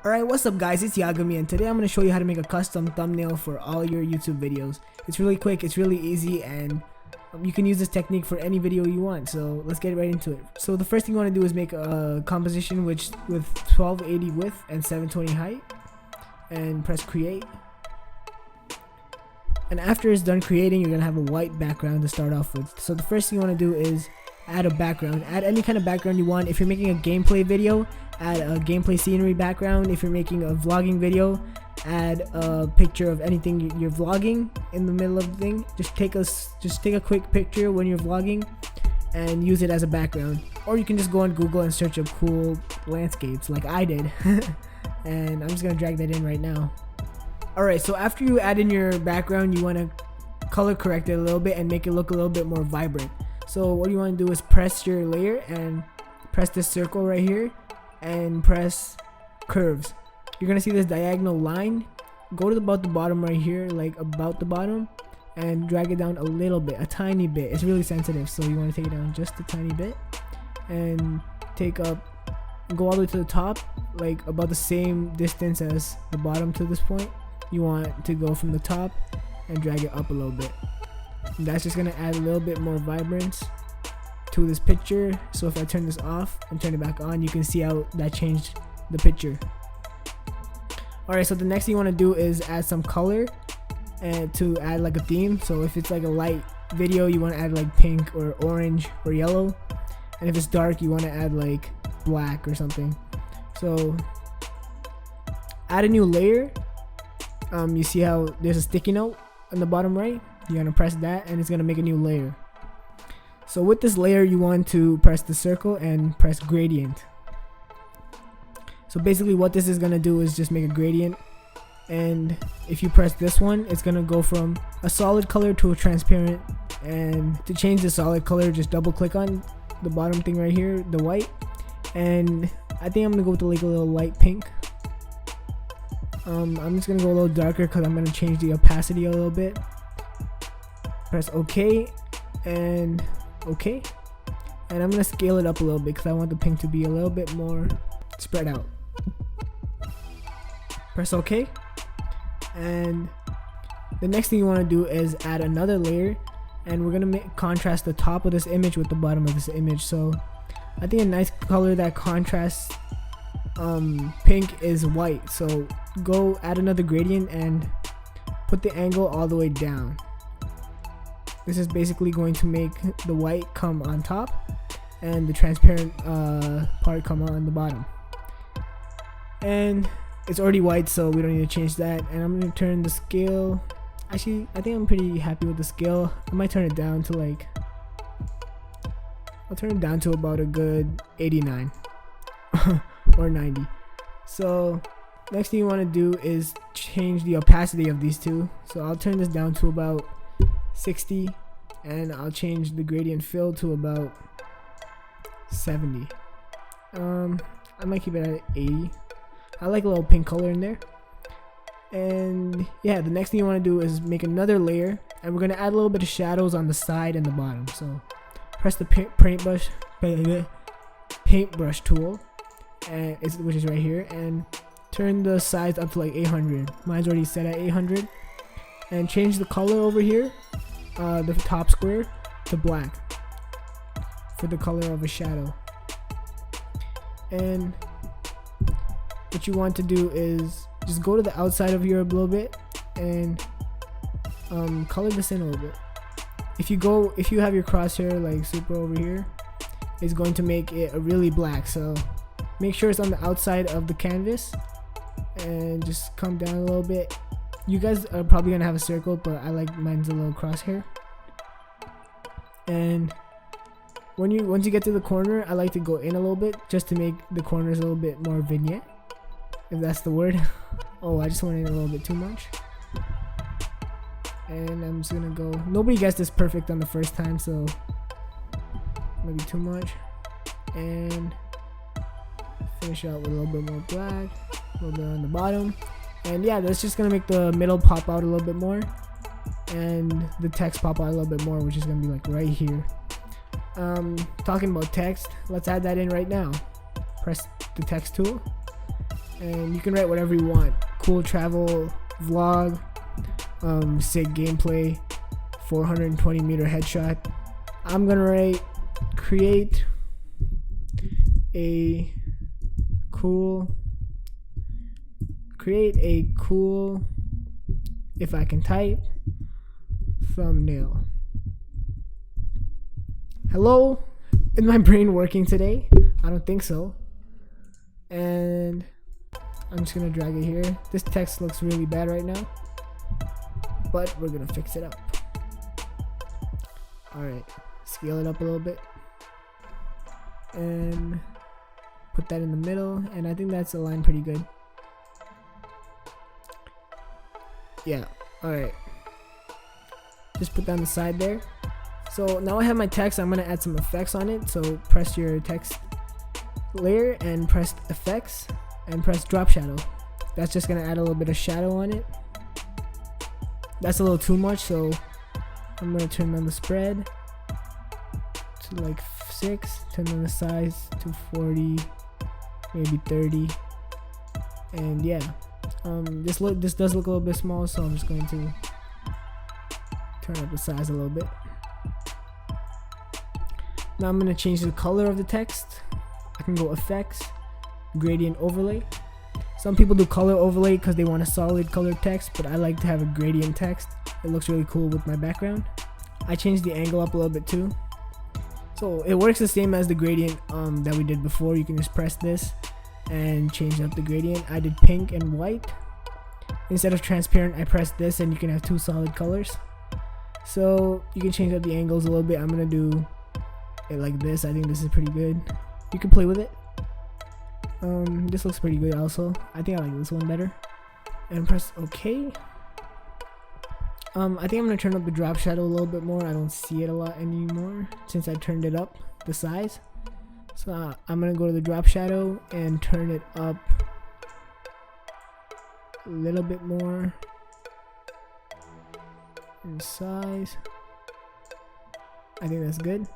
Alright, what's up guys, it's Yagami and today I'm going to show you how to make a custom thumbnail for all your YouTube videos. It's really quick, it's really easy, and you can use this technique for any video you want, so let's get right into it. So the first thing you want to do is make a composition with 1280 width and 720 height, and press create. And after it's done creating, you're going to have a white background to start off with. So the first thing you want to do is add a background. Add any kind of background you want. If you're making a gameplay video, add a gameplay scenery background. If you're making a vlogging video, add a picture of anything you're vlogging in the middle of the thing. Just take a quick picture when you're vlogging and use it as a background. Or you can just go on Google and search up cool landscapes like I did. And I'm just gonna drag that in right now. Alright, so after you add in your background, you want to color correct it a little bit and make it look a little bit more vibrant. So what you want to do is press your layer and press this circle right here and press curves. You're gonna see this diagonal line. Go to about the bottom right here, like about the bottom, and drag it down a little bit, a tiny bit. It's really sensitive, so you want to take it down just a tiny bit and go all the way to the top, like about the same distance as the bottom to this point. You want to go from the top and drag it up a little bit. And that's just gonna add a little bit more vibrance to this picture. So if I turn this off and turn it back on, you can see how that changed the picture. Alright, so the next thing you want to do is add some color and to add like a theme. So if it's like a light video, you want to add like pink or orange or yellow, and if it's dark, you want to add like black or something. So add a new layer. You see how there's a sticky note on the bottom right? You're gonna press that and it's gonna make a new layer. So with this layer, you want to press the circle and press gradient. So basically what this is gonna do is just make a gradient, and if you press this one, it's gonna go from a solid color to a transparent. And to change the solid color, just double click on the bottom thing right here, the white, and I think I'm gonna go with like a little light pink. I'm just gonna go a little darker because I'm gonna change the opacity a little bit. Press OK and OK, and I'm gonna scale it up a little bit because I want the pink to be a little bit more spread out. Press OK, and the next thing you want to do is add another layer, and we're gonna contrast the top of this image with the bottom of this image. So I think a nice color that contrasts pink is white. So go add another gradient and put the angle all the way down. This is basically going to make the white come on top and the transparent part come on the bottom. And it's already white, so we don't need to change that. And I'm going to turn the scale. Actually, I think I'm pretty happy with the scale. I might turn it down to like, I'll turn it down to about a good 89 or 90. So next thing you want to do is change the opacity of these two. So I'll turn this down to about 60, and I'll change the gradient fill to about 70. I might keep it at 80. I like a little pink color in there. And yeah, the next thing you want to do is make another layer, and we're going to add a little bit of shadows on the side and the bottom. So press the paintbrush tool, and which is right here, and turn the size up to like 800. Mine's already set at 800. And change the color over here, the top square, to black for the color of a shadow. And what you want to do is just go to the outside of here a little bit and color this in a little bit. If you have your crosshair like super over here, it's going to make it a really black. So make sure it's on the outside of the canvas and just come down a little bit. You guys are probably gonna have a circle, but I like mine's a little crosshair. And once you get to the corner, I like to go in a little bit just to make the corners a little bit more vignette, if that's the word. Oh, I just went in a little bit too much. And I'm just gonna go. Nobody gets this perfect on the first time, so maybe too much. And finish out with a little bit more black, a little bit on the bottom. And yeah, that's just gonna make the middle pop out a little bit more, and the text pop out a little bit more, which is gonna be like right here. Talking about text, let's add that in right now. Press the text tool and you can write whatever you want. Cool travel vlog, sick gameplay, 420-meter headshot. I'm gonna write create a cool, if I can type, thumbnail. Hello? Is my brain working today? I don't think so. And I'm just gonna drag it here. This text looks really bad right now, but we're gonna fix it up. Alright, scale it up a little bit and put that in the middle, and I think that's aligned pretty good. Yeah, alright. Just put that on the side there. So now I have my text. I'm gonna add some effects on it. So press your text layer and press effects and press drop shadow. That's just gonna add a little bit of shadow on it. That's a little too much, so I'm gonna turn on the spread to like 6, turn on the size to 40, maybe 30, and yeah. This does look a little bit small, so I'm just going to turn up the size a little bit. Now I'm going to change the color of the text. I can go effects, gradient overlay. Some people do color overlay because they want a solid colored text, but I like to have a gradient text. It looks really cool with my background. I changed the angle up a little bit too. So it works the same as the gradient that we did before. You can just press this and change up the gradient. I did pink and white. Instead of transparent, I pressed this, and you can have 2 solid colors. So you can change up the angles a little bit. I'm gonna do it like this. I think this is pretty good. You can play with it. This looks pretty good also. I think I like this one better. And press OK. I think I'm gonna turn up the drop shadow a little bit more. I don't see it a lot anymore since I turned it up the size. So I'm gonna go to the drop shadow and turn it up a little bit more in size. I think that's good.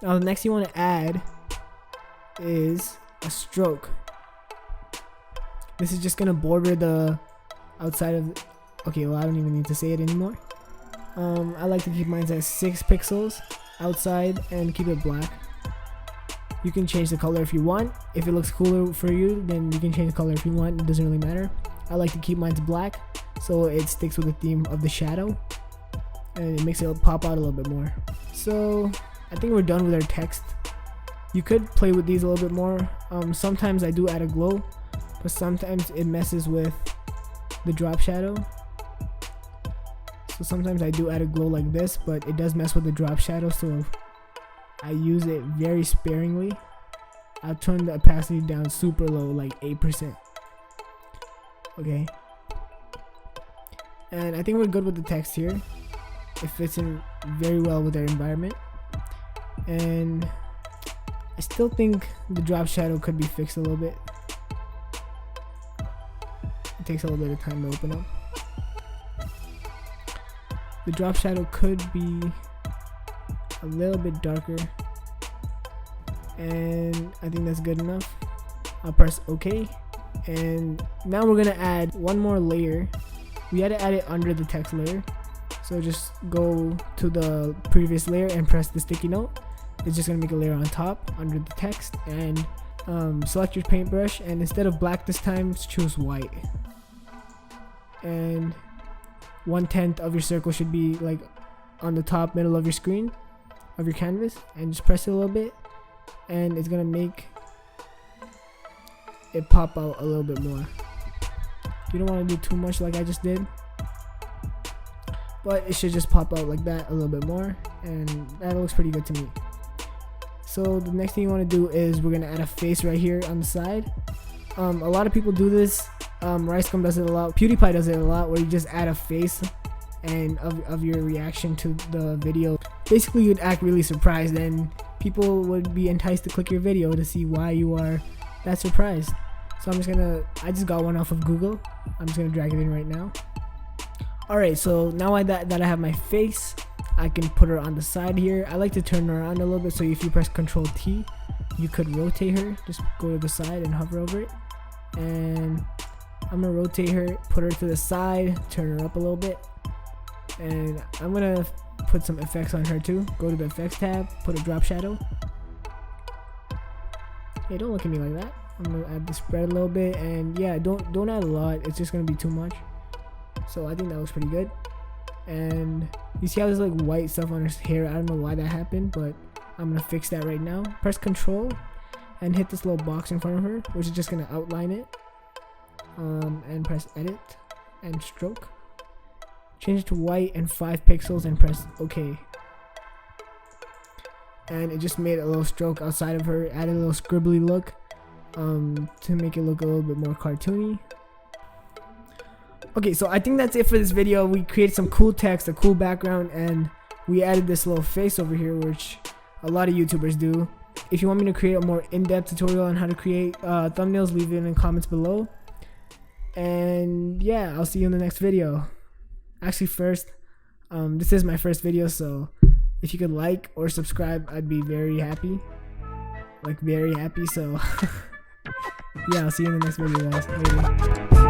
Now the next thing you want to add is a stroke. This is just gonna border the outside of the, okay, well I don't even need to say it anymore. I like to keep mine at 6 pixels outside and keep it black. You can change the color if you want. If it looks cooler for you, then you can change the color if you want. It doesn't really matter. I like to keep mine black so it sticks with the theme of the shadow and it makes it pop out a little bit more. So I think we're done with our text. You could play with these a little bit more. Sometimes I do add a glow, but sometimes it messes with the drop shadow. So sometimes I do add a glow like this, but it does mess with the drop shadow, so I use it very sparingly. I'll turn the opacity down super low, like 8%. Okay. And I think we're good with the text here. It fits in very well with our environment. And I still think the drop shadow could be fixed a little bit. It takes a little bit of time to open up. The drop shadow could be a little bit darker, and I think that's good enough. I'll press OK, and now we're gonna add one more layer. We had to add it under the text layer, so just go to the previous layer and press the sticky note. It's just gonna make a layer on top under the text, and select your paintbrush, and instead of black this time, choose white. And 1/10 of your circle should be like on the top middle of your screen of your canvas, and just press it a little bit, and it's gonna make it pop out a little bit more. You don't want to do too much like I just did, but it should just pop out like that a little bit more, and that looks pretty good to me. So the next thing you want to do is we're gonna add a face right here on the side. A lot of people do this. Ricegum does it a lot. PewDiePie does it a lot, where you just add a face and of your reaction to the video. Basically, you'd act really surprised, and people would be enticed to click your video to see why you are that surprised. So I just got one off of Google. I'm just gonna drag it in right now. Alright, so now that I have my face, I can put her on the side here. I like to turn her around a little bit, so if you press Ctrl T, you could rotate her. Just go to the side and hover over it. and I'm gonna rotate her, put her to the side, turn her up a little bit, and I'm gonna put some effects on her too. Go to the effects tab, put a drop shadow. Hey, don't look at me like that. I'm gonna add the spread a little bit, and yeah, don't add a lot. It's just gonna be too much. So I think that looks pretty good. And you see how there's like white stuff on her hair? I don't know why that happened, but I'm gonna fix that right now. Press Control and hit this little box in front of her, which is just gonna outline it. And press Edit and Stroke. Change it to white and 5 pixels and press OK. And it just made a little stroke outside of her, added a little scribbly look to make it look a little bit more cartoony. Okay, so I think that's it for this video. We created some cool text, a cool background, and we added this little face over here, which a lot of YouTubers do. If you want me to create a more in-depth tutorial on how to create thumbnails, leave it in the comments below. And yeah, I'll see you in the next video. Actually, first, this is my first video, so if you could like or subscribe, I'd be very happy. Like, very happy. So yeah, I'll see you in the next video, guys. Later.